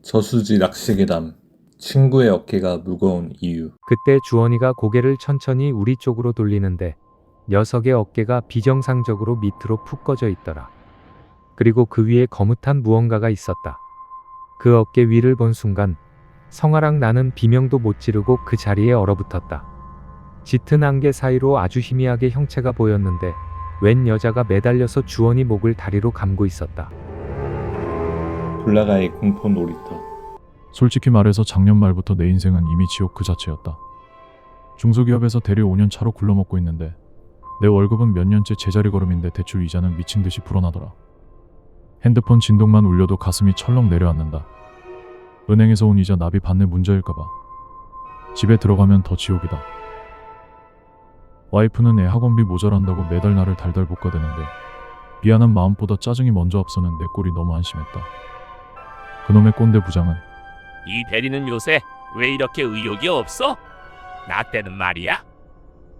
저수지 낚시괴담. 친구의 어깨가 무거운 이유. 그때 주원이가 고개를 천천히 우리 쪽으로 돌리는데 녀석의 어깨가 비정상적으로 밑으로 푹 꺼져 있더라. 그리고 그 위에 거뭇한 무언가가 있었다. 그 어깨 위를 본 순간 성아랑 나는 비명도 못 지르고 그 자리에 얼어붙었다. 짙은 안개 사이로 아주 희미하게 형체가 보였는데 웬 여자가 매달려서 주원이 목을 다리로 감고 있었다. 불나가의 공포 놀이터. 솔직히 말해서 작년 말부터 내 인생은 이미 지옥 그 자체였다. 중소기업에서 대리 5년 차로 굴러먹고 있는데 내 월급은 몇 년째 제자리 걸음인데 대출 이자는 미친 듯이 불어나더라. 핸드폰 진동만 울려도 가슴이 철렁 내려앉는다. 은행에서 온 이자 납입 받는 문제일까봐. 집에 들어가면 더 지옥이다. 와이프는 애 학원비 모자란다고 매달 나를 달달 볶아대는데 미안한 마음보다 짜증이 먼저 앞서는 내 꼴이 너무 한심했다. 그놈의 꼰대 부장은 이 대리는 요새 왜 이렇게 의욕이 없어? 나 때는 말이야.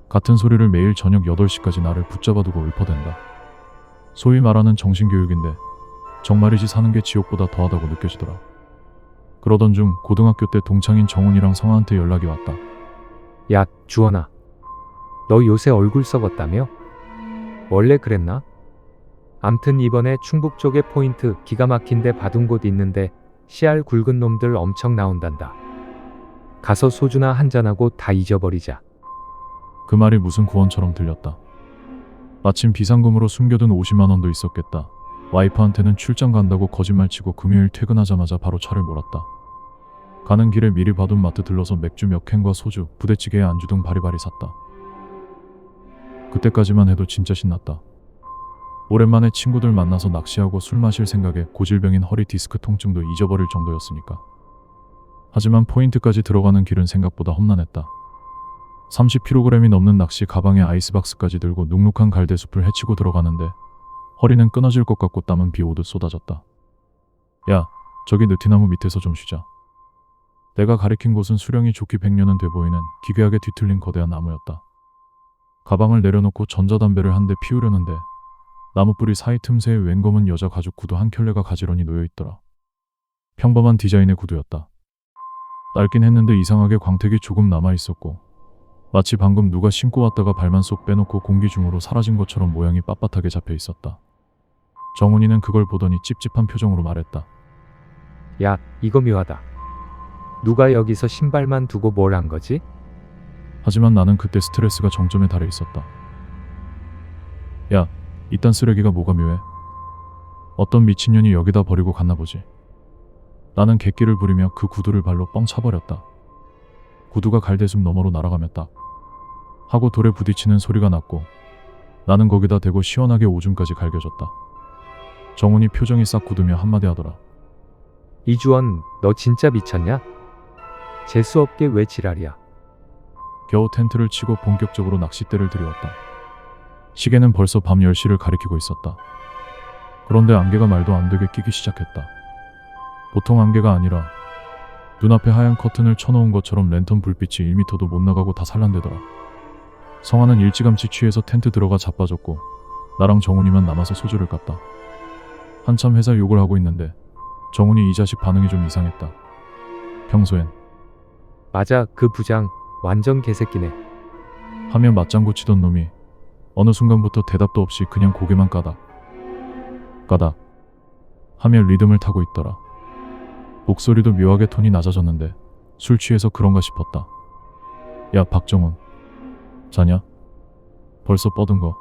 같은 소리를 매일 저녁 8시까지 나를 붙잡아두고 읊어댄다. 소위 말하는 정신교육인데 정말이지 사는 게 지옥보다 더하다고 느껴지더라. 그러던 중 고등학교 때 동창인 정훈이랑 성아한테 연락이 왔다. 야, 주원아. 너 요새 얼굴 썩었다며? 원래 그랬나? 암튼 이번에 충북 쪽에 포인트 기가 막힌데 받은 곳 있는데 씨알 굵은 놈들 엄청 나온단다. 가서 소주나 한잔하고 다 잊어버리자. 그 말이 무슨 구원처럼 들렸다. 마침 비상금으로 숨겨둔 50만 원도 있었겠다. 와이프한테는 출장 간다고 거짓말치고 금요일 퇴근하자마자 바로 차를 몰았다. 가는 길에 미리 봐둔 마트 들러서 맥주 몇 캔과 소주, 부대찌개에 안주 등 바리바리 샀다. 그때까지만 해도 진짜 신났다. 오랜만에 친구들 만나서 낚시하고 술 마실 생각에 고질병인 허리 디스크 통증도 잊어버릴 정도였으니까. 하지만 포인트까지 들어가는 길은 생각보다 험난했다. 30kg이 넘는 낚시 가방에 아이스박스까지 들고 눅눅한 갈대숲을 헤치고 들어가는데 허리는 끊어질 것 같고 땀은 비 오듯 쏟아졌다. 야, 저기 느티나무 밑에서 좀 쉬자. 내가 가리킨 곳은 수령이 좋기 100년은 돼 보이는 기괴하게 뒤틀린 거대한 나무였다. 가방을 내려놓고 전자담배를 한 대 피우려는데 나무뿌리 사이 틈새에 웬 검은 여자 가죽 구두 한 켤레가 가지런히 놓여있더라. 평범한 디자인의 구두였다. 낡긴 했는데 이상하게 광택이 조금 남아있었고 마치 방금 누가 신고 왔다가 발만 쏙 빼놓고 공기 중으로 사라진 것처럼 모양이 빳빳하게 잡혀있었다. 정훈이는 그걸 보더니 찝찝한 표정으로 말했다. 야, 이거 묘하다. 누가 여기서 신발만 두고 뭘 한 거지? 하지만 나는 그때 스트레스가 정점에 달해 있었다. 야, 이딴 쓰레기가 뭐가 묘해? 어떤 미친년이 여기다 버리고 갔나 보지. 나는 객기를 부리며 그 구두를 발로 뻥 차버렸다. 구두가 갈대숲 너머로 날아가며 딱 하고 돌에 부딪히는 소리가 났고 나는 거기다 대고 시원하게 오줌까지 갈겨졌다. 정훈이 표정이 싹 굳으며 한마디 하더라. 이주원, 너 진짜 미쳤냐? 재수없게 왜 지랄이야? 겨우 텐트를 치고 본격적으로 낚싯대를 들여왔다. 시계는 벌써 밤 10시를 가리키고 있었다. 그런데 안개가 말도 안 되게 끼기 시작했다. 보통 안개가 아니라 눈앞에 하얀 커튼을 쳐놓은 것처럼 랜턴 불빛이 1m도 못 나가고 다 산란되더라. 성화는 일찌감치 취해서 텐트 들어가 자빠졌고 나랑 정훈이만 남아서 소주를 깠다. 한참 회사 욕을 하고 있는데 정훈이 이 자식 반응이 좀 이상했다. 평소엔 맞아, 그 부장 완전 개새끼네. 하며 맞장구 치던 놈이 어느 순간부터 대답도 없이 그냥 고개만 까닥 까닥 하며 리듬을 타고 있더라. 목소리도 묘하게 톤이 낮아졌는데 술 취해서 그런가 싶었다. 야, 박정훈 자냐? 벌써 뻗은 거?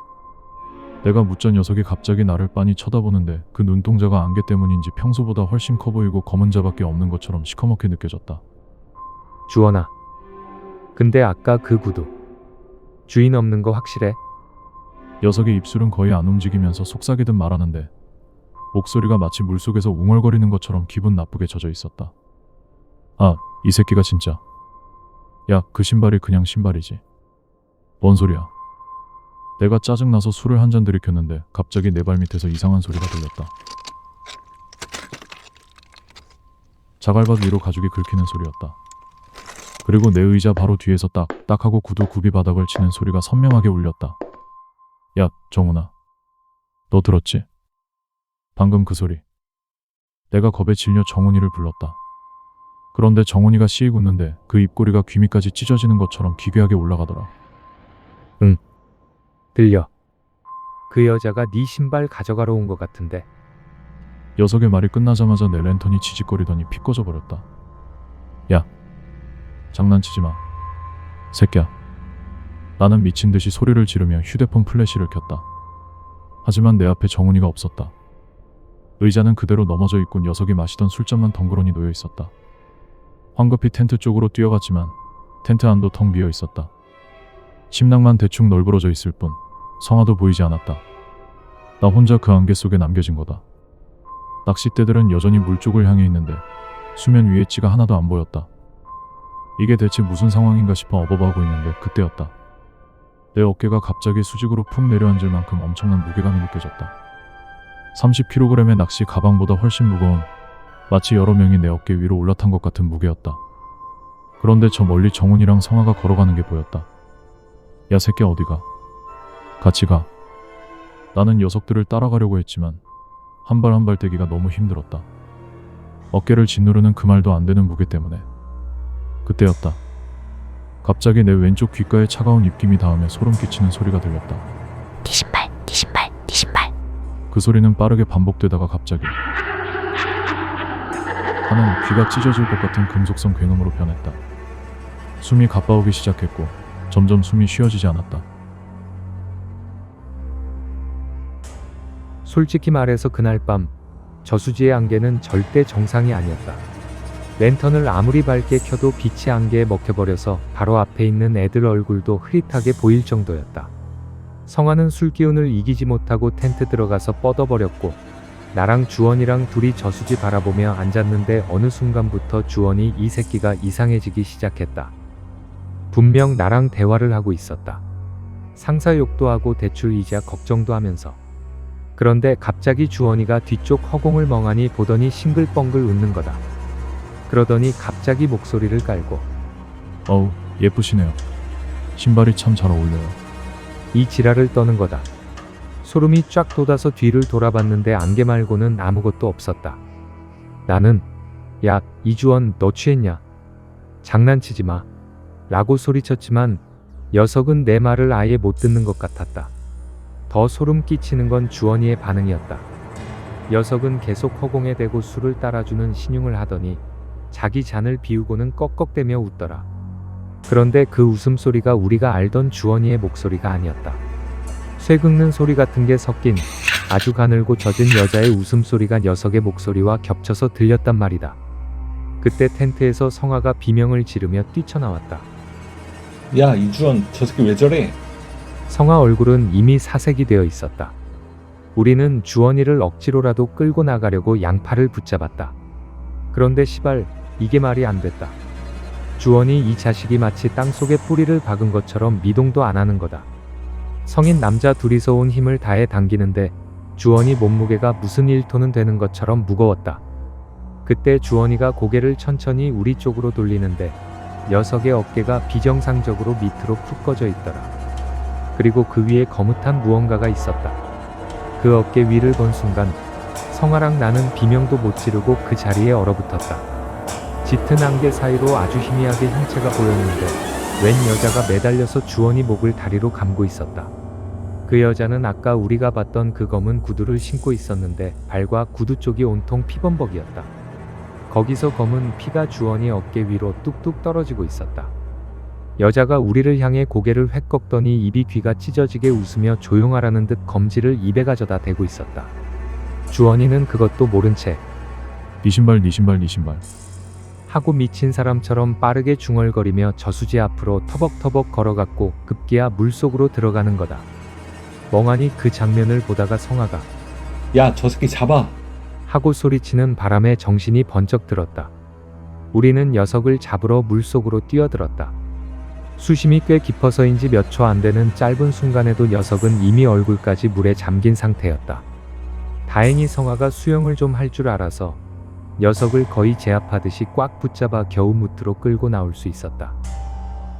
내가 묻자 녀석이 갑자기 나를 빤히 쳐다보는데 그 눈동자가 안개 때문인지 평소보다 훨씬 커 보이고 검은 자밖에 없는 것처럼 시커멓게 느껴졌다. 주원아. 근데 아까 그 구두 주인 없는 거 확실해? 녀석의 입술은 거의 안 움직이면서 속삭이듯 말하는데 목소리가 마치 물속에서 웅얼거리는 것처럼 기분 나쁘게 젖어 있었다. 아, 이 새끼가 진짜. 야, 그 신발이 그냥 신발이지. 뭔 소리야. 내가 짜증나서 술을 한 잔 들이켰는데 갑자기 내 발 밑에서 이상한 소리가 들렸다. 자갈밭 위로 가죽이 긁히는 소리였다. 그리고 내 의자 바로 뒤에서 딱 하고 구두 굽이 바닥을 치는 소리가 선명하게 울렸다. 야, 정훈아. 너 들었지? 방금 그 소리. 내가 겁에 질려 정훈이를 불렀다. 그런데 정훈이가 씩 웃는데 그 입꼬리가 귀밑까지 찢어지는 것처럼 기괴하게 올라가더라. 들려. 그 여자가 네 신발 가져가러 온 것 같은데. 녀석의 말이 끝나자마자 내 랜턴이 지직거리더니 피 꺼져버렸다. 야, 장난치지 마. 새끼야. 나는 미친 듯이 소리를 지르며 휴대폰 플래시를 켰다. 하지만 내 앞에 정훈이가 없었다. 의자는 그대로 넘어져 있고 녀석이 마시던 술잔만 덩그러니 놓여 있었다. 황급히 텐트 쪽으로 뛰어갔지만 텐트 안도 텅 비어 있었다. 침낭만 대충 널브러져 있을 뿐 성화도 보이지 않았다. 나 혼자 그 안개 속에 남겨진 거다. 낚싯대들은 여전히 물 쪽을 향해 있는데 수면 위에 찌가 하나도 안 보였다. 이게 대체 무슨 상황인가 싶어 어버버하고 있는데 그때였다. 내 어깨가 갑자기 수직으로 푹 내려앉을 만큼 엄청난 무게감이 느껴졌다. 30kg의 낚시 가방보다 훨씬 무거운, 마치 여러 명이 내 어깨 위로 올라탄 것 같은 무게였다. 그런데 저 멀리 정훈이랑 성화가 걸어가는 게 보였다. 야 새끼야 어디가? 같이 가. 나는 녀석들을 따라가려고 했지만 한 발 한 발 떼기가 너무 힘들었다. 어깨를 짓누르는 그 말도 안 되는 무게 때문에. 그때였다. 갑자기 내 왼쪽 귓가에 차가운 입김이 닿으며 소름 끼치는 소리가 들렸다. 네 신발, 네 신발, 네 신발. 그 소리는 빠르게 반복되다가 갑자기 하는 귀가 찢어질 것 같은 금속성 굉음으로 변했다. 숨이 가빠오기 시작했고 점점 숨이 쉬어지지 않았다. 솔직히 말해서 그날 밤 저수지의 안개는 절대 정상이 아니었다. 랜턴을 아무리 밝게 켜도 빛이 안개에 먹혀버려서 바로 앞에 있는 애들 얼굴도 흐릿하게 보일 정도였다. 성화는 술 기운을 이기지 못하고 텐트 들어가서 뻗어버렸고 나랑 주원이랑 둘이 저수지 바라보며 앉았는데 어느 순간부터 주원이 이 새끼가 이상해지기 시작했다. 분명 나랑 대화를 하고 있었다. 상사욕도 하고 대출이자 걱정도 하면서. 그런데 갑자기 주원이가 뒤쪽 허공을 멍하니 보더니 싱글벙글 웃는 거다. 그러더니 갑자기 목소리를 깔고 어우 예쁘시네요. 신발이 참 잘 어울려요. 이 지랄을 떠는 거다. 소름이 쫙 돋아서 뒤를 돌아봤는데 안개 말고는 아무것도 없었다. 나는 야 이주원 너 취했냐? 장난치지 마 라고 소리쳤지만 녀석은 내 말을 아예 못 듣는 것 같았다. 더 소름 끼치는 건 주원이의 반응이었다. 녀석은 계속 허공에 대고 술을 따라주는 신용을 하더니 자기 잔을 비우고는 꺽꺽대며 웃더라. 그런데 그 웃음소리가 우리가 알던 주원이의 목소리가 아니었다. 쇠 긁는 소리 같은 게 섞인 아주 가늘고 젖은 여자의 웃음소리가 녀석의 목소리와 겹쳐서 들렸단 말이다. 그때 텐트에서 성화가 비명을 지르며 뛰쳐나왔다. 야, 이주원, 저 새끼 왜 저래? 성화 얼굴은 이미 사색이 되어 있었다. 우리는 주원이를 억지로라도 끌고 나가려고 양팔을 붙잡았다. 그런데 시발, 이게 말이 안 됐다. 주원이 이 자식이 마치 땅속에 뿌리를 박은 것처럼 미동도 안 하는 거다. 성인 남자 둘이서 온 힘을 다해 당기는데 주원이 몸무게가 무슨 1톤은 되는 것처럼 무거웠다. 그때 주원이가 고개를 천천히 우리 쪽으로 돌리는데 녀석의 어깨가 비정상적으로 밑으로 푹 꺼져 있더라. 그리고 그 위에 거뭇한 무언가가 있었다. 그 어깨 위를 본 순간 성화랑 나는 비명도 못 지르고 그 자리에 얼어붙었다. 짙은 안개 사이로 아주 희미하게 형체가 보였는데 웬 여자가 매달려서 주원이 목을 다리로 감고 있었다. 그 여자는 아까 우리가 봤던 그 검은 구두를 신고 있었는데 발과 구두 쪽이 온통 피범벅이었다. 거기서 검은 피가 주원이 어깨 위로 뚝뚝 떨어지고 있었다. 여자가 우리를 향해 고개를 획 꺾더니 입이 귀가 찢어지게 웃으며 조용하라는 듯 검지를 입에 가져다 대고 있었다. 주원이는 그것도 모른 채 네 신발 네 신발 네 신발 하고 미친 사람처럼 빠르게 중얼거리며 저수지 앞으로 터벅터벅 걸어갔고 급기야 물속으로 들어가는 거다. 멍하니 그 장면을 보다가 성화가 야, 저 새끼 잡아. 하고 소리치는 바람에 정신이 번쩍 들었다. 우리는 녀석을 잡으러 물속으로 뛰어들었다. 수심이 꽤 깊어서인지 몇 초 안 되는 짧은 순간에도 녀석은 이미 얼굴까지 물에 잠긴 상태였다. 다행히 성화가 수영을 좀 할 줄 알아서 녀석을 거의 제압하듯이 꽉 붙잡아 겨우 무트로 끌고 나올 수 있었다.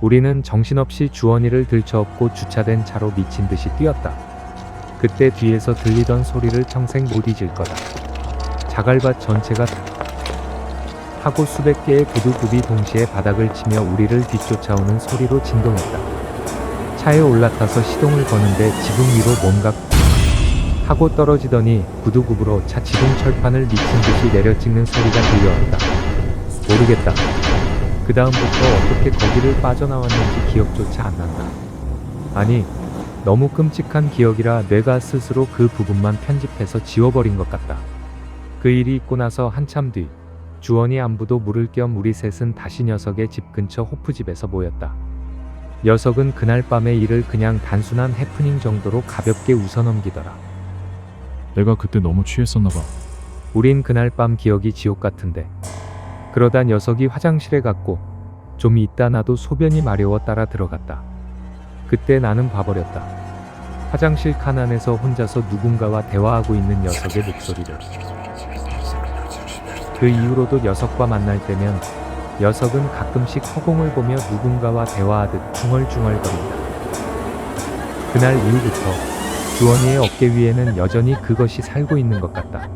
우리는 정신없이 주원이를 들쳐업고 주차된 차로 미친 듯이 뛰었다. 그때 뒤에서 들리던 소리를 평생 못 잊을 거다. 자갈밭 전체가 하고 수백 개의 구두굽이 동시에 바닥을 치며 우리를 뒤쫓아오는 소리로 진동했다. 차에 올라타서 시동을 거는데 지붕 위로 뭔가 하고 떨어지더니 구두굽으로 차 지붕 철판을 미친 듯이 내려찍는 소리가 들려왔다. 모르겠다. 그 다음부터 어떻게 거기를 빠져나왔는지 기억조차 안 난다. 아니, 너무 끔찍한 기억이라 뇌가 스스로 그 부분만 편집해서 지워버린 것 같다. 그 일이 있고 나서 한참 뒤, 주원이 안부도 물을 겸 우리 셋은 다시 녀석의 집 근처 호프집에서 모였다. 녀석은 그날 밤의 일을 그냥 단순한 해프닝 정도로 가볍게 웃어넘기더라. 내가 그때 너무 취했었나 봐. 우린 그날 밤 기억이 지옥 같은데. 그러다 녀석이 화장실에 갔고 좀 있다 나도 소변이 마려워 따라 들어갔다. 그때 나는 봐버렸다. 화장실 칸 안에서 혼자서 누군가와 대화하고 있는 녀석의 목소리를. 그 이후로도 녀석과 만날 때면 녀석은 가끔씩 허공을 보며 누군가와 대화하듯 중얼중얼거린다. 그날 이후부터 주원이의 어깨 위에는 여전히 그것이 살고 있는 것 같다.